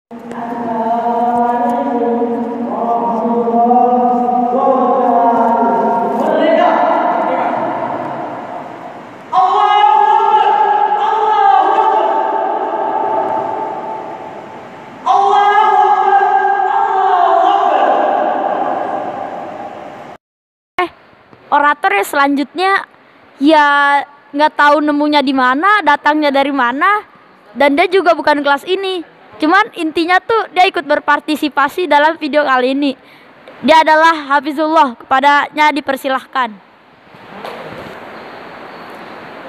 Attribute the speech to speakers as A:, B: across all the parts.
A: Orator ya selanjutnya ya nggak tahu nemunya di mana, datangnya dari mana, dan dia juga bukan kelas ini. Cuman intinya tuh dia ikut berpartisipasi dalam video kali ini. Dia adalah Hafizullah, kepadanya dipersilahkan.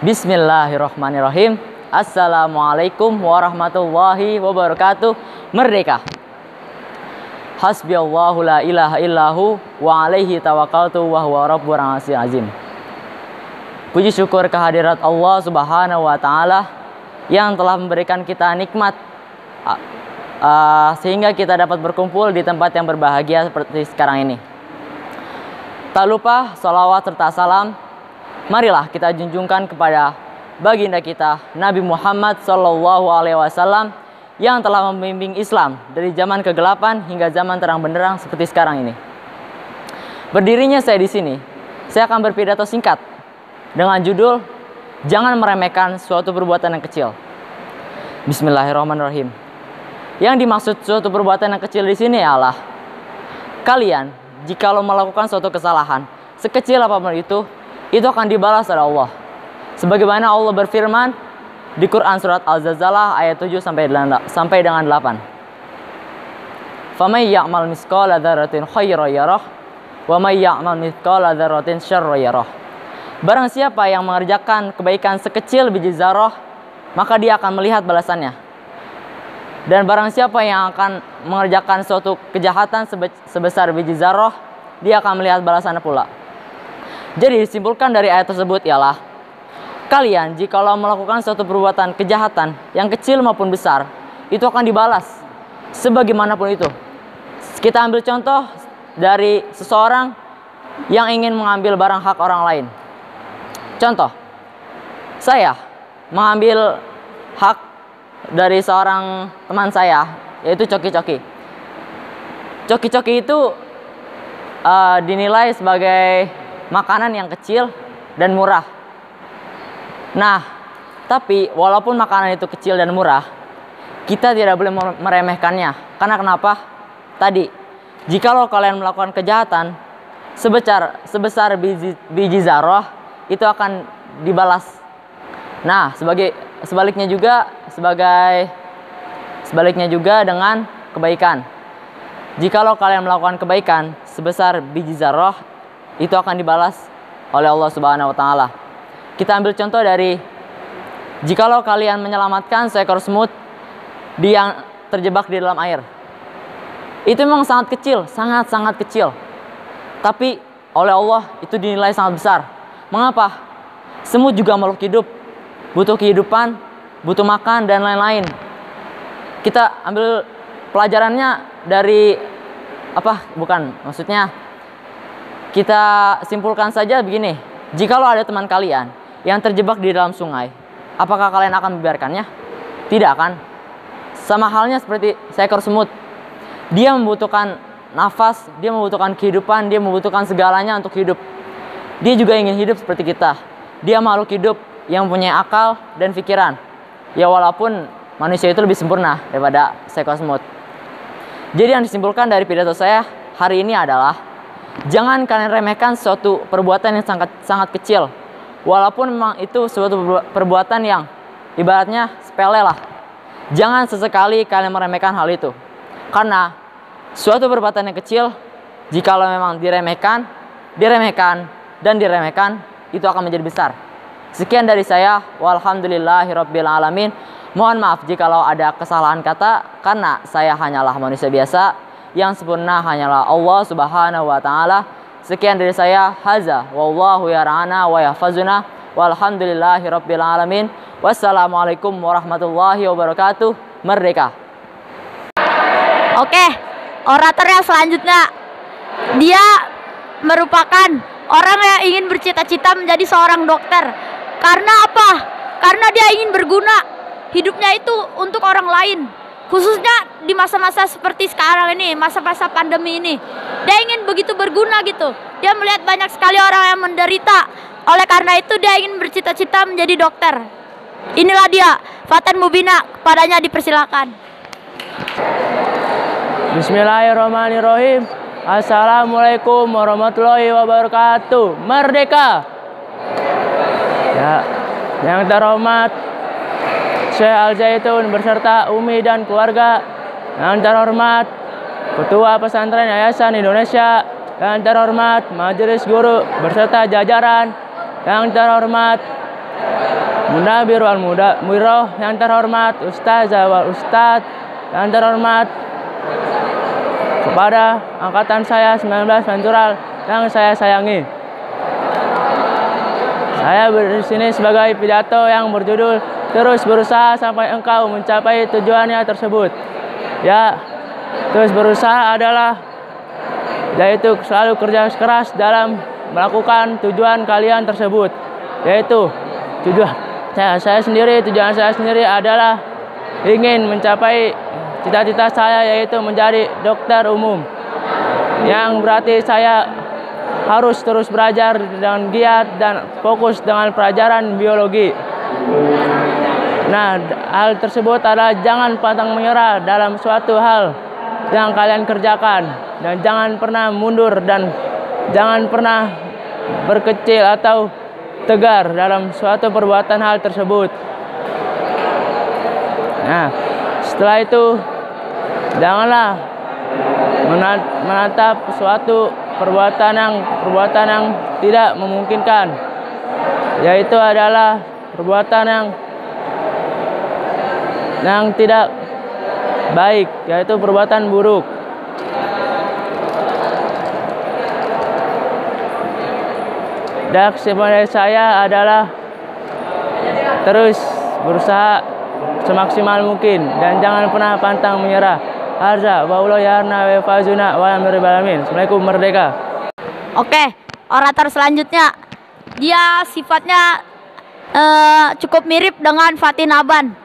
B: Bismillahirrahmanirrahim. Assalamualaikum warahmatullahi wabarakatuh. Merdeka. Hasbiyallahu la ilaha illahu wa alaihi tawakkaltu wa huwa rabbul arsyil azim. Puji syukur kehadirat Allah Subhanahu wa taala yang telah memberikan kita nikmat sehingga kita dapat berkumpul di tempat yang berbahagia seperti sekarang ini. Tak lupa salawat serta salam marilah kita junjungkan kepada baginda kita Nabi Muhammad SAW yang telah membimbing Islam dari zaman kegelapan hingga zaman terang benderang seperti sekarang ini. Berdirinya saya di sini, saya akan berpidato singkat dengan judul Jangan Meremehkan Suatu Perbuatan yang Kecil. Bismillahirrahmanirrahim. Yang dimaksud suatu perbuatan yang kecil di sini ialah kalian jikalau melakukan suatu kesalahan sekecil apapun itu akan dibalas oleh Allah. Sebagaimana Allah berfirman di Quran surat Al-Zalzalah ayat 7 sampai dengan 8. Famay ya'mal mithqala dzarratin khairan yarah wa may ya'mal mithqala dzarratin syarran yarah. Barang siapa yang mengerjakan kebaikan sekecil biji zarah, maka dia akan melihat balasannya. Dan barang siapa yang akan mengerjakan suatu kejahatan sebesar biji zarah, dia akan melihat balasannya pula. Jadi disimpulkan dari ayat tersebut ialah kalian jikalau melakukan suatu perbuatan kejahatan yang kecil maupun besar, itu akan dibalas sebagaimanapun itu. Kita ambil contoh dari seseorang yang ingin mengambil barang hak orang lain. Contoh, saya mengambil hak dari seorang teman saya, yaitu coki-coki. Coki-coki itu dinilai sebagai makanan yang kecil dan murah. Nah, tapi walaupun makanan itu kecil dan murah, kita tidak boleh meremehkannya. Karena kenapa? Tadi, jikalau kalian melakukan kejahatan sebesar biji zarah, itu akan dibalas. Nah, sebaliknya juga dengan kebaikan. Jikalau kalian melakukan kebaikan sebesar biji zarah, itu akan dibalas oleh Allah Subhanahu wa taala. Kita ambil contoh dari jikalau kalian menyelamatkan seekor semut yang terjebak di dalam air. Itu memang sangat kecil, sangat kecil. Tapi oleh Allah itu dinilai sangat besar. Mengapa? Semut juga makhluk hidup, butuh kehidupan, butuh makan dan lain-lain. Kita ambil pelajarannya dari maksudnya kita simpulkan saja begini. Jikalau ada teman kalian yang terjebak di dalam sungai, apakah kalian akan membiarkannya? Tidak kan? Sama halnya seperti seekor semut. Dia membutuhkan nafas, dia membutuhkan kehidupan, dia membutuhkan segalanya untuk hidup. Dia juga ingin hidup seperti kita. Dia makhluk hidup yang mempunyai akal dan pikiran. Ya walaupun manusia itu lebih sempurna daripada seekor semut. Jadi yang disimpulkan dari pidato saya hari ini adalah jangan kalian remehkan suatu perbuatan yang sangat kecil. Walaupun memang itu suatu perbuatan yang ibaratnya sepele lah. Jangan sesekali kalian meremehkan hal itu. Karena suatu perbuatan yang kecil, jikalau memang diremehkan, itu akan menjadi besar. Sekian dari saya. Walhamdulillahirabbil alamin. Mohon maaf jikalau ada kesalahan kata, karena saya hanyalah manusia biasa. Yang sempurna hanyalah Allah Subhanahu wa taala. Sekian dari saya. Haza wallahu yara'ana wa yahfazuna. Walhamdulillahirabbil alamin. Wassalamualaikum warahmatullahi wabarakatuh. Merdeka.
A: Oke, orator yang selanjutnya, dia merupakan orang yang ingin bercita-cita menjadi seorang dokter. Karena apa? Karena dia ingin berguna. Hidupnya itu untuk orang lain. khususnya di masa-masa seperti sekarang ini, masa-masa pandemi ini. Dia ingin begitu berguna gitu. Dia melihat banyak sekali orang yang menderita. Oleh karena itu dia ingin bercita-cita menjadi dokter. Inilah dia, Fatan Mubina, kepadanya dipersilakan.
C: Bismillahirrahmanirrahim. Assalamualaikum warahmatullahi wabarakatuh. Merdeka. Ya, yang terhormat Syekh Al Zaitun beserta Umi dan keluarga. Yang terhormat Ketua Pesantren Yayasan Indonesia. Yang terhormat Majelis Guru beserta jajaran. Yang terhormat Munabir wal Mudawiroh. Yang terhormat Ustazah wal Ustadz. Yang terhormat kepada angkatan saya 19 Ventural yang saya sayangi. Saya di sini sebagai pidato yang berjudul terus berusaha sampai engkau mencapai tujuannya tersebut. Ya, terus berusaha adalah yaitu selalu kerja keras dalam melakukan tujuan kalian tersebut. Yaitu tujuan saya sendiri adalah ingin mencapai cita-cita saya, yaitu menjadi dokter umum. Yang berarti saya harus terus belajar dengan giat dan fokus dengan pelajaran biologi. Nah, hal tersebut adalah jangan pantang menyerah dalam suatu hal yang kalian kerjakan. Dan jangan pernah mundur dan jangan pernah berkecil atau tegar dalam suatu perbuatan hal tersebut. Nah, setelah itu janganlah menatap suatu perbuatan yang tidak memungkinkan, yaitu adalah perbuatan yang tidak baik, yaitu perbuatan buruk. Dan kesimpulan saya adalah terus berusaha semaksimal mungkin dan jangan pernah pantang menyerah. Harza wa ulo yarna wa fazuna wa alamin. Assalamualaikum, merdeka.
A: Oke, orator selanjutnya. Dia sifatnya cukup mirip dengan Fatin Aban.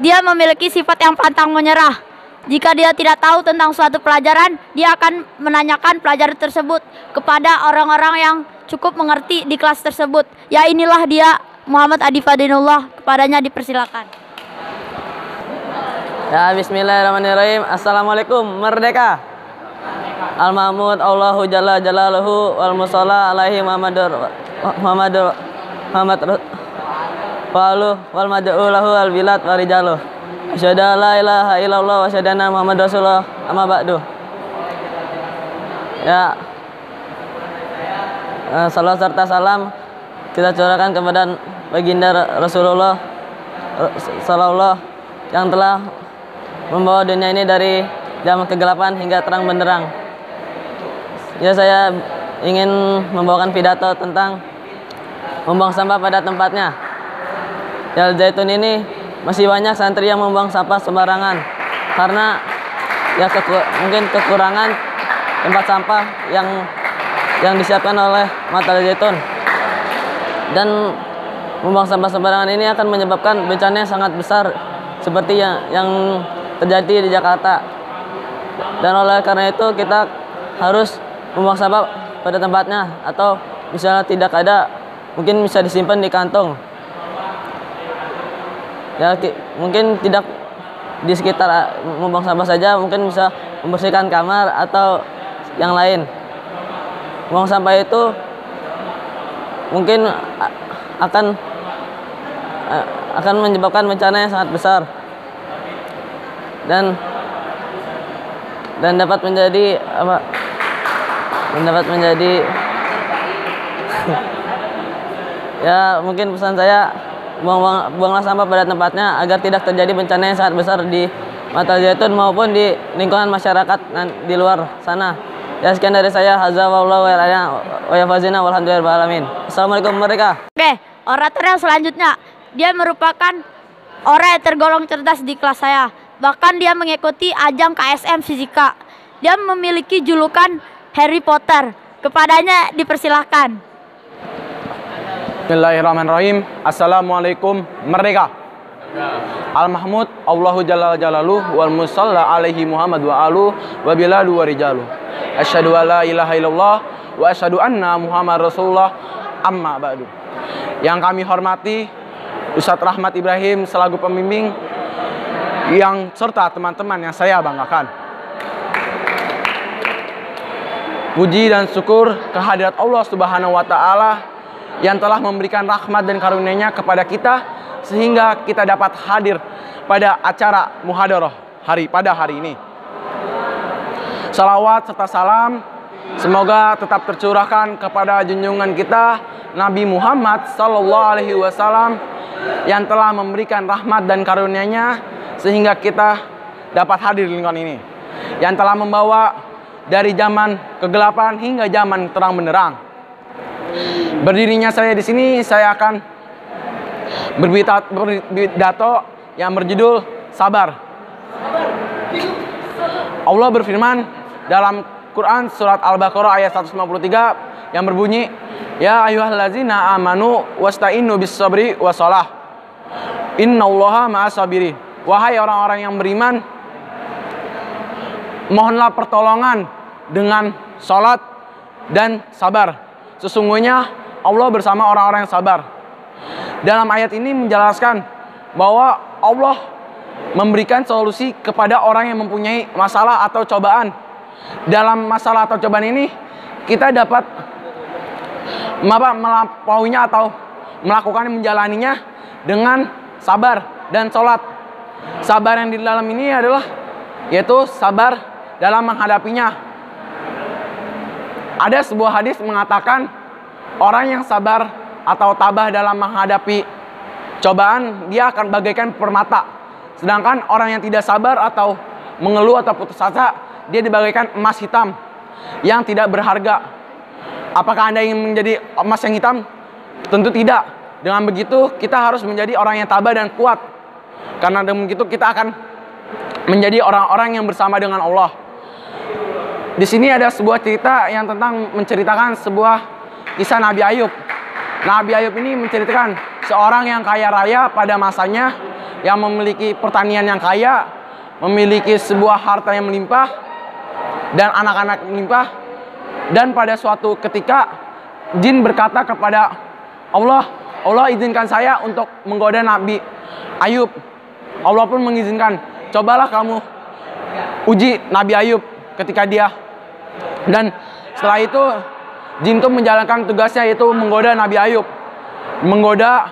A: Dia memiliki sifat yang pantang menyerah. Jika dia tidak tahu tentang suatu pelajaran, dia akan menanyakan pelajaran tersebut kepada orang-orang yang cukup mengerti di kelas tersebut. Ya, inilah dia, Muhammad Adi Fadinullah, kepadanya dipersilakan.
D: Ya, bismillahirrahmanirrahim. Assalamualaikum, merdeka. Al-Mahmud Allahu Jalla Jalaluhu wal musalla alaihi Muhammad wal mad'u lahu al bilad wa rijaluh. Asyhadu an la ilaha illallah wa asyhadu anna Muhammad Rasulullah, amma ba'du. Ya, salam serta salam kita curahkan kepada baginda Rasulullah sallallahu yang telah membawa dunia ini dari jam kegelapan hingga terang benderang. Ya, saya ingin membawakan pidato tentang membuang sampah pada tempatnya. Ya, Zaitun ini masih banyak santri yang membuang sampah sembarangan karena ya mungkin kekurangan tempat sampah yang disiapkan oleh Matal Zaitun. Dan membuang sampah sembarangan ini akan menyebabkan bencana yang sangat besar seperti yang terjadi di Jakarta. Dan oleh karena itu kita harus membuang sampah pada tempatnya, atau misalnya tidak ada mungkin bisa disimpan di kantong. Ya, mungkin tidak di sekitar membuang sampah saja, mungkin bisa membersihkan kamar atau yang lain. Membuang sampah itu mungkin akan menyebabkan bencana yang sangat besar dan dapat menjadi ya, mungkin pesan saya, buanglah sampah pada tempatnya agar tidak terjadi bencana yang sangat besar di Matal Zaitun maupun di lingkungan masyarakat di luar sana. Ya, sekian dari saya. Hazza wallahu wa yafazina walhamdulillahi alamin. Assalamualaikum, merdeka.
A: Oke, orator yang selanjutnya. Dia merupakan orang yang tergolong cerdas di kelas saya. Bahkan dia mengikuti ajang KSM Fisika. Dia memiliki julukan Harry Potter. Kepadanya dipersilahkan.
E: Bismillahirrahmanirrahim. Assalamualaikum, merdeka. Al-Mahmud Allahu Jalla Jalaluh wal musalla alaihi Muhammad wa alu wa biladu wa rijalu. Asyhadu an la ilaha illallah wa asyhadu anna Muhammad Rasulullah amma ba'du. Yang kami hormati Ustadz Rahmat Ibrahim selaku pembimbing yang serta teman-teman yang saya banggakan. Puji dan syukur kehadirat Allah Subhanahu wa taala yang telah memberikan rahmat dan karunia-Nya kepada kita sehingga kita dapat hadir pada acara muhadarah pada hari ini. Salawat serta salam semoga tetap tercurahkan kepada junjungan kita Nabi Muhammad sallallahu alaihi wasallam yang telah memberikan rahmat dan karunia-Nya sehingga kita dapat hadir di lingkungan ini, yang telah membawa dari zaman kegelapan hingga zaman terang benderang. Berdirinya saya di sini, saya akan berpidato yang berjudul Sabar. Allah berfirman dalam Quran surat Al-Baqarah ayat 153 yang berbunyi, Ya ayyuhallazina amanu wasta'inu bis sabri wassalah. Innallaha ma'as sabirin. Wahai orang-orang yang beriman, mohonlah pertolongan dengan salat dan sabar. Sesungguhnya Allah bersama orang-orang yang sabar. Dalam ayat ini menjelaskan bahwa Allah memberikan solusi kepada orang yang mempunyai masalah atau cobaan. Dalam masalah atau cobaan ini kita dapat melampauinya atau melakukan menjalaninya dengan sabar dan sholat. Sabar yang di dalam ini adalah yaitu sabar dalam menghadapinya. Ada sebuah hadis mengatakan orang yang sabar atau tabah dalam menghadapi cobaan dia akan bagaikan permata. Sedangkan orang yang tidak sabar atau mengeluh atau putus asa dia dibagaikan emas hitam yang tidak berharga. Apakah Anda ingin menjadi emas yang hitam? Tentu tidak. Dengan begitu kita harus menjadi orang yang tabah dan kuat. Karena dengan begitu kita akan menjadi orang-orang yang bersama dengan Allah. Di sini ada sebuah cerita yang tentang menceritakan sebuah kisah Nabi Ayub. Nabi Ayub ini menceritakan seorang yang kaya raya pada masanya, yang memiliki pertanian yang kaya, memiliki sebuah harta yang melimpah dan anak-anak melimpah. Dan pada suatu ketika jin berkata kepada Allah, Allah izinkan saya untuk menggoda Nabi Ayub. Allah pun mengizinkan, cobalah kamu uji Nabi Ayub ketika dia. Dan setelah itu jin itu menjalankan tugasnya, yaitu menggoda Nabi Ayub. Menggoda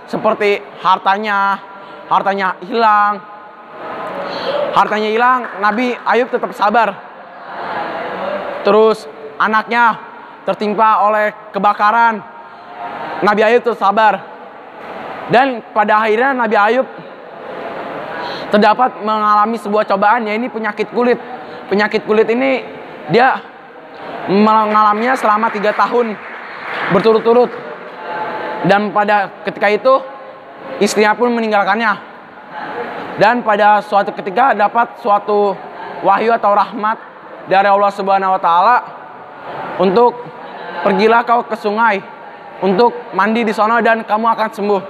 E: seperti hartanya hilang. Hartanya hilang, Nabi Ayub tetap sabar. Terus anaknya tertimpa oleh kebakaran, Nabi Ayub tetap sabar. Dan pada akhirnya Nabi Ayub terdapat mengalami sebuah cobaan, yaitu penyakit kulit. Penyakit kulit ini dia mengalaminya selama 3 tahun berturut-turut. Dan pada ketika itu istrinya pun meninggalkannya. Dan pada suatu ketika dapat suatu wahyu atau rahmat dari Allah Subhanahu wa taala untuk pergilah kau ke sungai untuk mandi di sono dan kamu akan sembuh.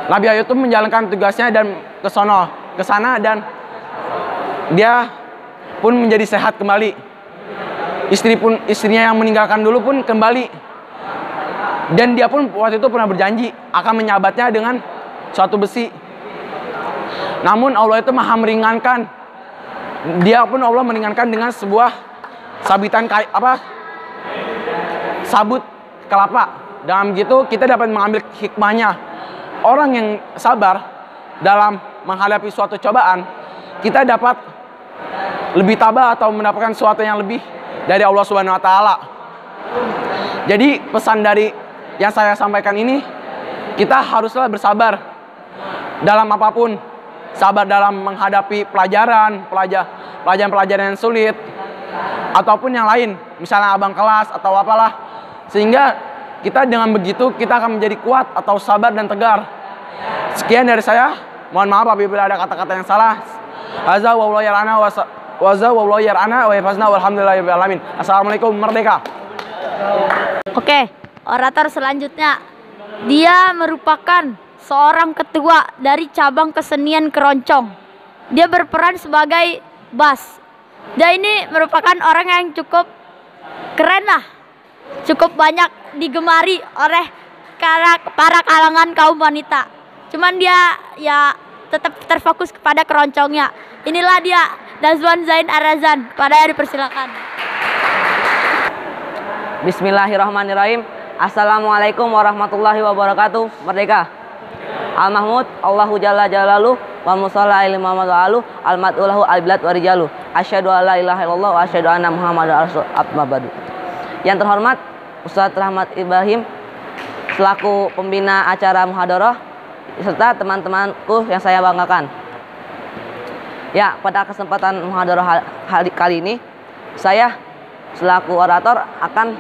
E: Nabi Ayub itu menjalankan tugasnya dan ke sana dan dia pun menjadi sehat kembali. Istrinya yang meninggalkan dulu pun kembali. Dan dia pun waktu itu pernah berjanji akan menyabatnya dengan suatu besi. Namun Allah itu maha meringankan. Dia pun Allah meringankan dengan sebuah sabut kelapa. Dalam gitu kita dapat mengambil hikmahnya. Orang yang sabar dalam menghadapi suatu cobaan, kita dapat lebih tabah atau mendapatkan sesuatu yang lebih dari Allah Subhanahu wa taala. Jadi pesan dari yang saya sampaikan ini, kita haruslah bersabar dalam apapun. Sabar dalam menghadapi pelajaran yang sulit ataupun yang lain, misalnya abang kelas atau apalah, sehingga kita dengan begitu kita akan menjadi kuat atau sabar dan tegar. Sekian dari saya, mohon maaf apabila ada kata-kata yang salah. Azza wallahu yar'ana wa yafazna walhamdulillahirabbil alamin. Assalamualaikum, merdeka.
A: Oke, orator selanjutnya dia merupakan seorang ketua dari cabang kesenian keroncong. Dia berperan sebagai bass. Dia ini merupakan orang yang cukup keren lah, cukup banyak digemari oleh para kalangan kaum wanita. Cuman dia ya tetap terfokus kepada keroncongnya. Inilah dia, Nazwan Zain Arazan. Padanya dipersilakan.
D: Bismillahirrahmanirrahim. Assalamualaikum warahmatullahi wabarakatuh. Merdeka. Al-Mahmud, Allahu Jalla Jalaluh, wa musalla ilmu Muhammad wa alu, al-mad'ulahu al-bilad wa rijalu. Asyhadu an la ilaha illallah wa asyhadu anna Muhammadar rasul abadu. Yang terhormat Ustadz Rahmat Ibrahim selaku pembina acara muhadarah serta teman-temanku yang saya banggakan. Ya, pada kesempatan muhadarah kali ini saya selaku orator akan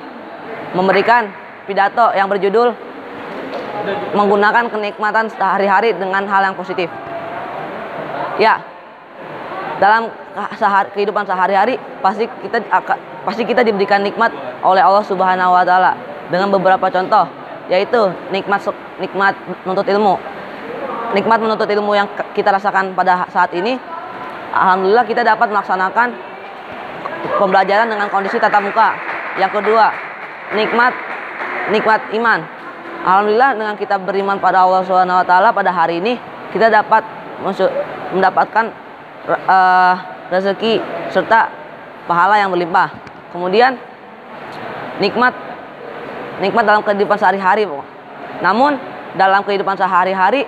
D: memberikan pidato yang berjudul menggunakan kenikmatan sehari-hari dengan hal yang positif. Ya, dalam kehidupan sehari-hari pasti kita diberikan nikmat oleh Allah Subhanahu wa taala dengan beberapa contoh, yaitu nikmat menuntut ilmu. Nikmat menuntut ilmu yang kita rasakan pada saat ini, alhamdulillah kita dapat melaksanakan pembelajaran dengan kondisi tatap muka. Yang kedua, nikmat iman. Alhamdulillah dengan kita beriman pada Allah Subhanahu wa taala pada hari ini kita dapat mendapatkan rezeki serta pahala yang berlimpah. Kemudian nikmat dalam kehidupan sehari-hari. Namun dalam kehidupan sehari-hari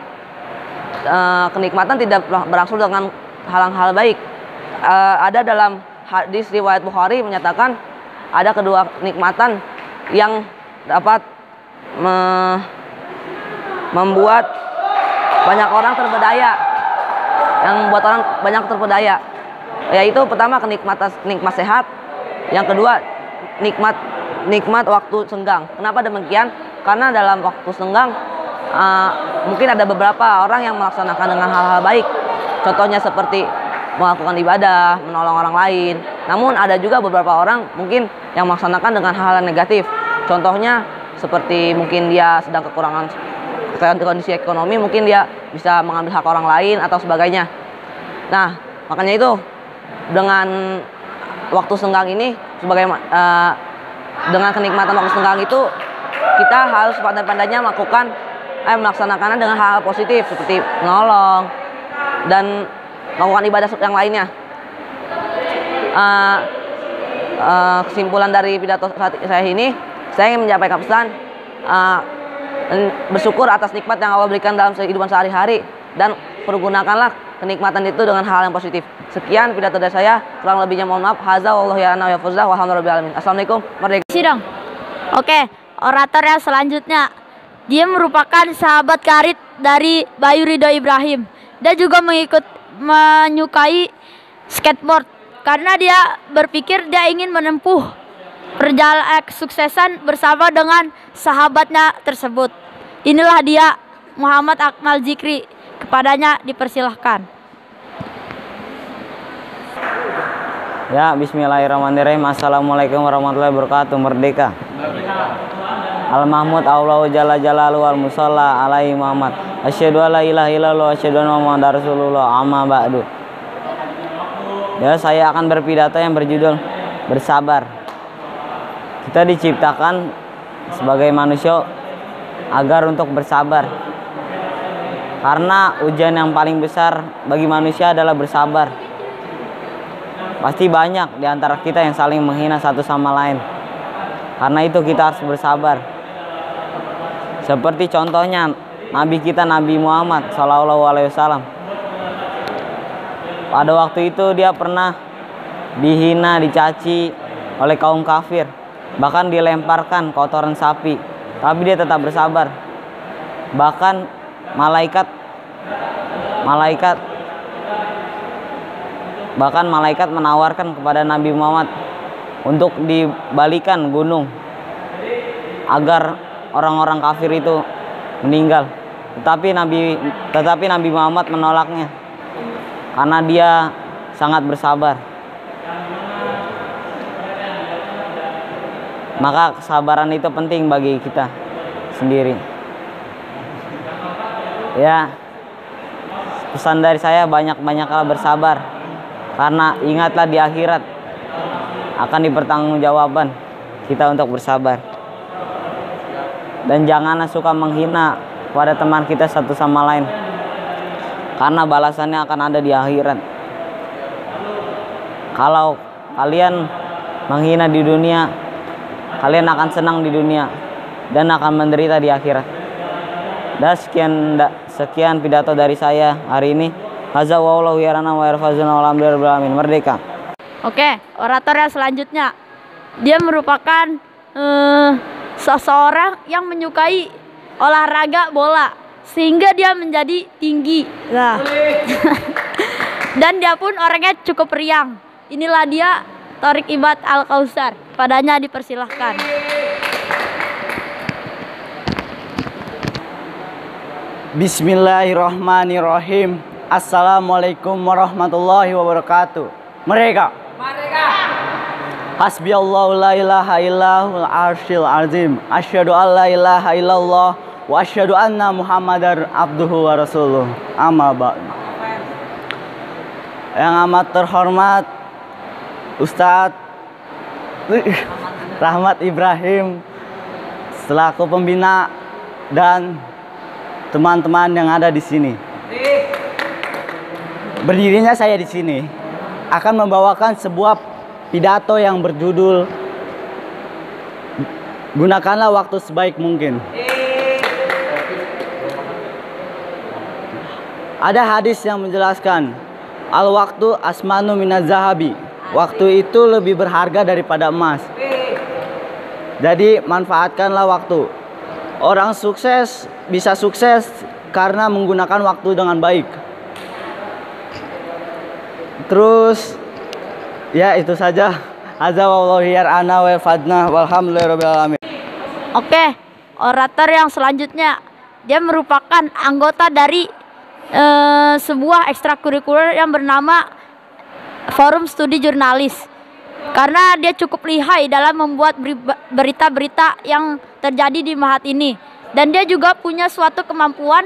D: kenikmatan tidak berangsur dengan hal-hal baik. Ada dalam hadis riwayat Bukhari menyatakan ada kedua kenikmatan yang dapat membuat banyak orang terpedaya, yaitu pertama nikmat sehat, yang kedua nikmat waktu senggang. Kenapa demikian? Karena dalam waktu senggang mungkin ada beberapa orang yang melaksanakan dengan hal-hal baik, contohnya seperti melakukan ibadah, menolong orang lain. Namun ada juga beberapa orang mungkin yang melaksanakan dengan hal-hal negatif, contohnya seperti mungkin dia sedang kekurangan kondisi ekonomi, mungkin dia bisa mengambil hak orang lain atau sebagainya. Nah, makanya itu dengan waktu senggang ini dengan kenikmatan waktu senggang itu kita harus pandai-pandainya melaksanakannya dengan hal-hal positif seperti menolong dan melakukan ibadah yang lainnya. Kesimpulan dari pidato saya ini, saya ingin menyampaikan pesan bersyukur atas nikmat yang Allah berikan dalam kehidupan sehari-hari dan pergunakanlah kenikmatan itu dengan hal yang positif. Sekian pidato dari saya, kurang lebihnya mohon maaf. Hadza wallahu ya'lam wa yafuzza walhamdulillahirabbil alamin. Assalamualaikum, merdeka.
A: Sidang. Oke, orator yang selanjutnya. Dia merupakan sahabat karib dari Bayu Ridho Ibrahim. Dia juga menyukai skateboard karena dia berpikir dia ingin menempuh perjalanan kesuksesan bersama dengan sahabatnya tersebut. Inilah dia, Muhammad Akmal Zikri. Kepadanya dipersilahkan.
F: Ya, bismillahirrahmanirrahim. Assalamualaikum warahmatullahi wabarakatuh. Merdeka. Al-Mahmud, Allahu Jalla Jalaluhu, al-musalla alaihi Muhammad. Asyhadu an la ilaha illallah wa asyhadu anna Muhammadar rasulullah. Amma ba'du. Ya, saya akan berpidato yang berjudul bersabar. Kita diciptakan sebagai manusia agar untuk bersabar. Karena ujian yang paling besar bagi manusia adalah bersabar. Pasti banyak di antara kita yang saling menghina satu sama lain. Karena itu kita harus bersabar. Seperti contohnya Nabi kita, Nabi Muhammad SAW. Pada waktu itu dia pernah dihina, dicaci oleh kaum kafir. Bahkan dilemparkan kotoran sapi. Tapi dia tetap bersabar. Bahkan malaikat menawarkan kepada Nabi Muhammad untuk dibalikan gunung agar orang-orang kafir itu meninggal. Tetapi Nabi Muhammad menolaknya karena dia sangat bersabar. Maka kesabaran itu penting bagi kita sendiri. Ya, pesan dari saya banyak-banyaklah bersabar. Karena ingatlah di akhirat akan dipertanggungjawabkan kita untuk bersabar. Dan janganlah suka menghina pada teman kita satu sama lain. Karena balasannya akan ada di akhirat. Kalau kalian menghina di dunia, kalian akan senang di dunia dan akan menderita di akhirat. Dan sekian pidato dari saya hari ini. Hadza wallahu yarana wa yarfazuna walhamdulillahi alamin. Merdeka.
A: Oke, orator yang selanjutnya. Dia merupakan seseorang yang menyukai olahraga bola sehingga dia menjadi tinggi. Nah. Dan dia pun orangnya cukup riang. Inilah dia Thoriq Ibad Al-Kausar. Padanya dipersilahkan.
G: Bismillahirrahmanirrahim. Assalamualaikum warahmatullahi wabarakatuh. Merdeka. Hasbiyallahu la ilaha illallahul arsyil azim. Asyhadu an la ilaha illallah wa asyhadu anna Muhammadar abduhu wa rasuluh. Amma ba'd. Yang amat terhormat Ustadz Rahmat Ibrahim selaku pembina dan teman-teman yang ada di sini. Berdirinya saya di sini akan membawakan sebuah pidato yang berjudul Gunakanlah Waktu Sebaik Mungkin. Ada hadis yang menjelaskan al-waktu asmanu minaz zahabi. Waktu itu lebih berharga daripada emas. Jadi manfaatkanlah waktu. Orang sukses bisa sukses karena menggunakan waktu dengan baik. Terus ya itu saja. Hadza wallahu yar'ana wa fadna walhamdulillahirabbil alamin.
A: Oke, orator yang selanjutnya. Dia merupakan anggota dari sebuah ekstrakurikuler yang bernama Forum Studi Jurnalis. Karena dia cukup lihai dalam membuat berita-berita yang terjadi di Mahat ini. Dan dia juga punya suatu kemampuan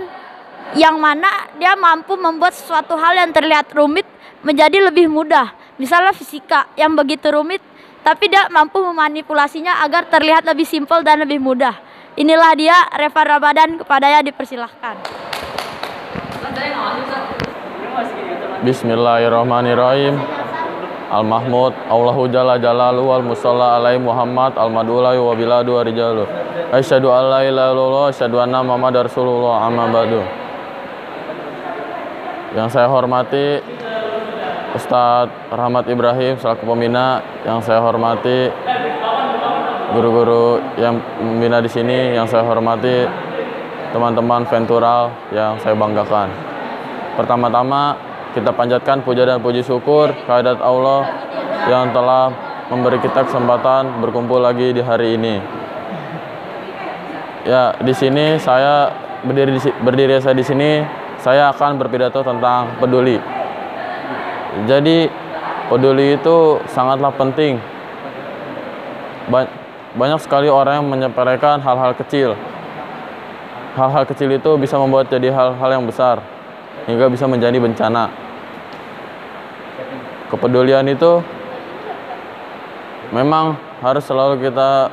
A: yang mana dia mampu membuat sesuatu hal yang terlihat rumit menjadi lebih mudah. Misalnya fisika yang begitu rumit, tapi dia mampu memanipulasinya agar terlihat lebih simpel dan lebih mudah. Inilah dia, Reva Ramadan, kepadanya dipersilahkan.
H: Bismillahirrahmanirrahim. Al-Mahmud Allahu Jalla Jalaluhu wal musalla alaihi Muhammad al-madulai wa biladu wa rijalu. Asyhadu an la ilaha illallah asyhadu anna Muhammadar Rasulullah amma ba'du. Yang saya hormati Ustadz Rahmat Ibrahim selaku pembina, yang saya hormati guru-guru yang membina di sini, yang saya hormati teman-teman Ventural yang saya banggakan. Pertama-tama kita panjatkan puja dan puji syukur kehadirat Allah yang telah memberi kita kesempatan berkumpul lagi di hari ini. Ya, di sini saya berdiri saya di sini, saya akan berpidato tentang peduli. Jadi peduli itu sangatlah penting. Banyak sekali orang yang menyepelekan hal-hal kecil. Hal-hal kecil itu bisa membuat jadi hal-hal yang besar hingga bisa menjadi bencana. Kepedulian itu memang harus selalu kita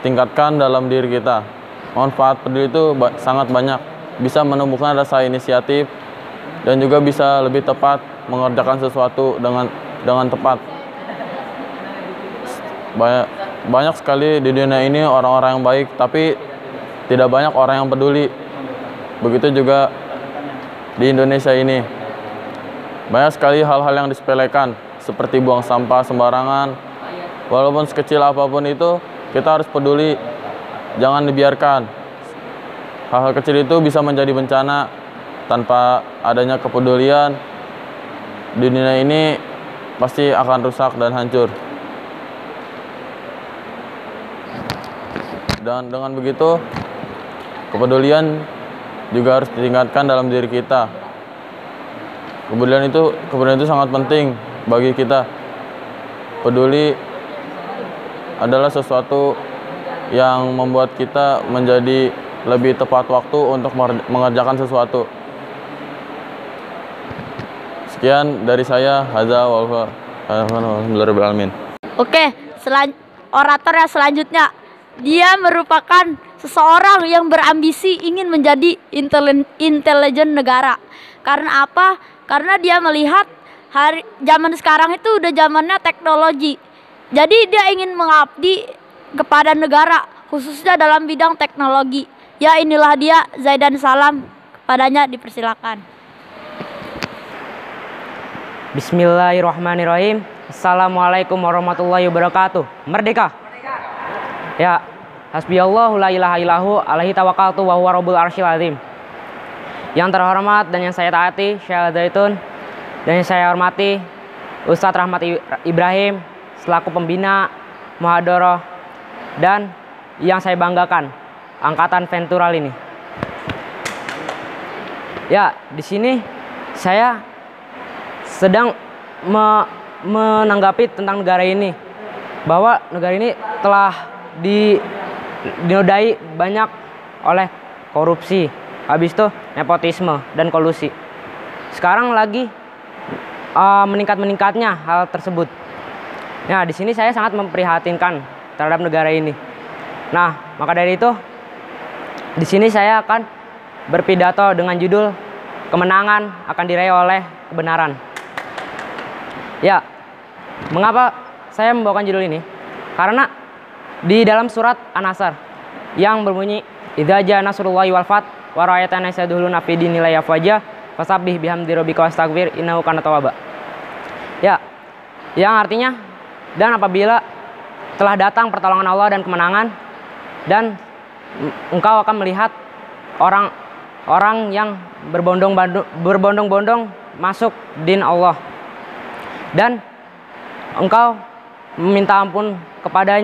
H: tingkatkan dalam diri kita. Manfaat peduli itu sangat banyak, bisa menumbuhkan rasa inisiatif dan juga bisa lebih tepat mengerjakan sesuatu dengan tepat. Banyak sekali di dunia ini orang-orang yang baik, tapi tidak banyak orang yang peduli. Begitu juga di Indonesia ini. Banyak sekali hal-hal yang disepelekan, seperti buang sampah sembarangan. Walaupun sekecil apapun itu, kita harus peduli. Jangan dibiarkan. Hal-hal kecil itu bisa menjadi bencana. Tanpa adanya kepedulian, dunia ini pasti akan rusak dan hancur. Dan dengan begitu, kepedulian juga harus ditingkatkan dalam diri kita. Kepedulian itu sangat penting bagi kita. Peduli adalah sesuatu yang membuat kita menjadi lebih tepat waktu untuk mengerjakan sesuatu. Sekian dari saya. Hadza walhamdulillahirabbil.
A: Oke, orator yang selanjutnya, dia merupakan seseorang yang berambisi ingin menjadi intelijen negara. Karena apa? Karena dia melihat zaman sekarang itu udah zamannya teknologi. Jadi dia ingin mengabdi kepada negara, khususnya dalam bidang teknologi. Ya, inilah dia, Zaidan Salam. Kepadanya dipersilakan.
I: Bismillahirrahmanirrahim. Assalamualaikum warahmatullahi wabarakatuh. Merdeka. Ya, hasbiyallahu la ilaha illahu alaihi tawakkaltu wa huwa rabbul arsyil azim. Yang terhormat dan yang saya taati, Syekh Zaitun, dan yang saya hormati Ustadz Rahmat Ibrahim selaku pembina Muhadharah, dan yang saya banggakan, angkatan Ventural ini. Ya, di sini saya sedang menanggapi tentang negara ini, bahwa negara ini telah dinodai banyak oleh korupsi, habis itu nepotisme dan kolusi. Sekarang lagi meningkatnya hal tersebut. Nah, di sini saya sangat memprihatinkan terhadap negara ini. Nah, maka dari itu di sini saya akan berpidato dengan judul kemenangan akan diraih oleh kebenaran. Ya, mengapa saya membawakan judul ini? Karena di dalam surat An-Nasr yang berbunyi idza jaa nasrullahi wal fath wa ra'aitan nasa yadkhuluna fi dinillahi afwaja fasabbih bihamdi rabbika wastaghfir innahu kana tawwaba. Ya, yang artinya, dan apabila telah datang pertolongan Allah dan kemenangan, dan engkau akan melihat orang-orang yang berbondong-bondong masuk din Allah, dan engkau meminta ampun kepada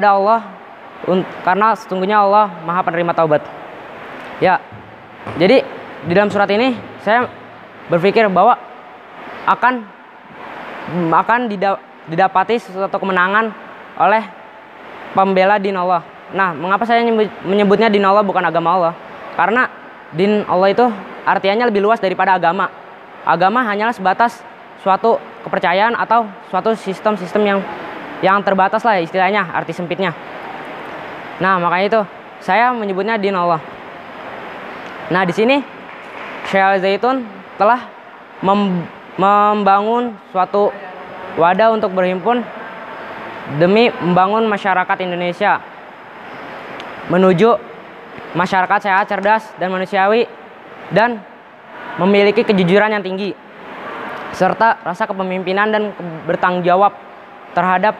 I: Allah, karena sesungguhnya Allah Maha Penerima Taubat. Ya, jadi di dalam surat ini saya berpikir bahwa akan didapati suatu kemenangan oleh pembela din Allah. Nah, mengapa saya menyebutnya din Allah bukan agama Allah? Karena din Allah itu artinya lebih luas daripada agama. Agama hanyalah sebatas suatu kepercayaan atau suatu sistem-sistem yang terbatas lah istilahnya, arti sempitnya. Nah, makanya itu saya menyebutnya din Allah. Nah, di sini Syekh Zaitun telah membangun suatu wadah untuk berhimpun demi membangun masyarakat Indonesia menuju masyarakat sehat, cerdas, dan manusiawi, dan memiliki kejujuran yang tinggi, serta rasa kepemimpinan dan bertanggung jawab terhadap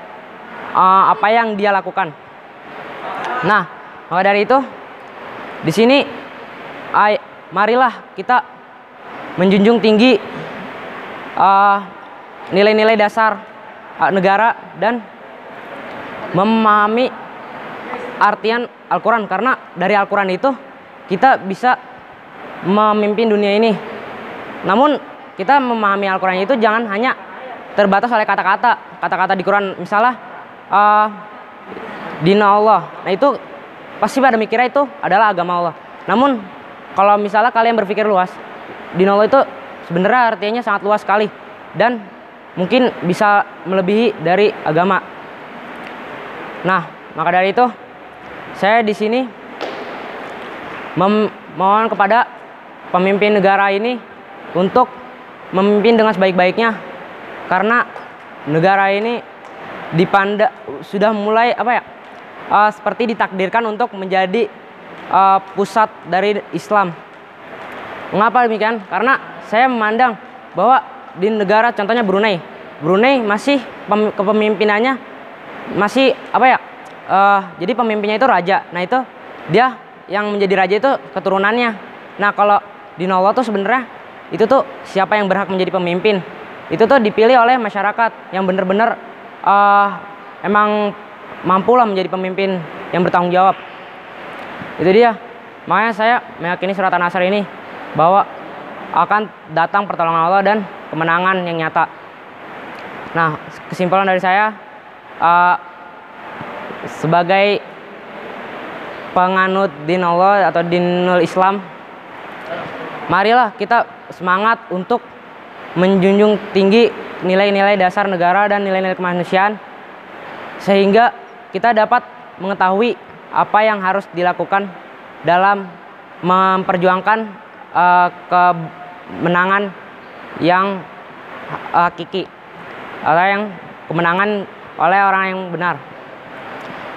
I: apa yang dia lakukan. Nah, maka dari itu di sini marilah kita menjunjung tinggi nilai-nilai dasar negara dan memahami artian Al-Quran, karena dari Al-Quran itu kita bisa memimpin dunia ini. Namun kita memahami Al-Quran itu jangan hanya terbatas oleh kata-kata di Quran, misalnya dina Allah. Nah, itu pasti pada mikirnya itu adalah agama Allah. Namun kalau misalnya kalian berpikir luas, dina Allah itu sebenarnya artinya sangat luas sekali dan mungkin bisa melebihi dari agama. Nah, maka dari itu saya di sini memohon kepada pemimpin negara ini untuk memimpin dengan sebaik-baiknya, karena negara ini sudah mulai seperti ditakdirkan untuk menjadi pusat dari Islam. Mengapa demikian? Karena saya memandang bahwa di negara contohnya Brunei masih kepemimpinannya masih jadi pemimpinnya itu raja. Nah, itu dia yang menjadi raja itu keturunannya. Nah, kalau di Allah tuh sebenarnya itu tuh siapa yang berhak menjadi pemimpin, itu tuh dipilih oleh masyarakat yang benar-benar emang mampulah menjadi pemimpin yang bertanggung jawab. Itu dia. Makanya saya meyakini surat An-Nasr ini bahwa akan datang pertolongan Allah dan kemenangan yang nyata. Nah, kesimpulan dari saya sebagai penganut din Allah atau dinul Islam, marilah kita semangat untuk menjunjung tinggi nilai-nilai dasar negara dan nilai-nilai kemanusiaan, sehingga kita dapat mengetahui apa yang harus dilakukan dalam memperjuangkan kemenangan yang hakiki atau yang kemenangan oleh orang yang benar.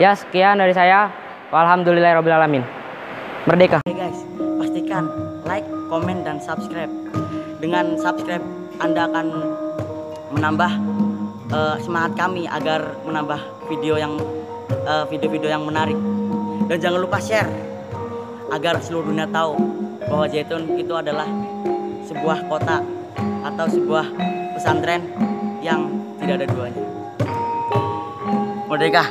I: Ya, sekian dari saya. Alhamdulillahirrahmanirrahim. Merdeka.
G: Oke guys, pastikan like, komen, dan subscribe. Dengan subscribe Anda akan menambah semangat kami agar menambah video-video yang menarik. Dan jangan lupa share agar seluruh dunia tahu bahwa Zaitun itu adalah sebuah kota atau sebuah pesantren yang tidak ada duanya. Merdeka.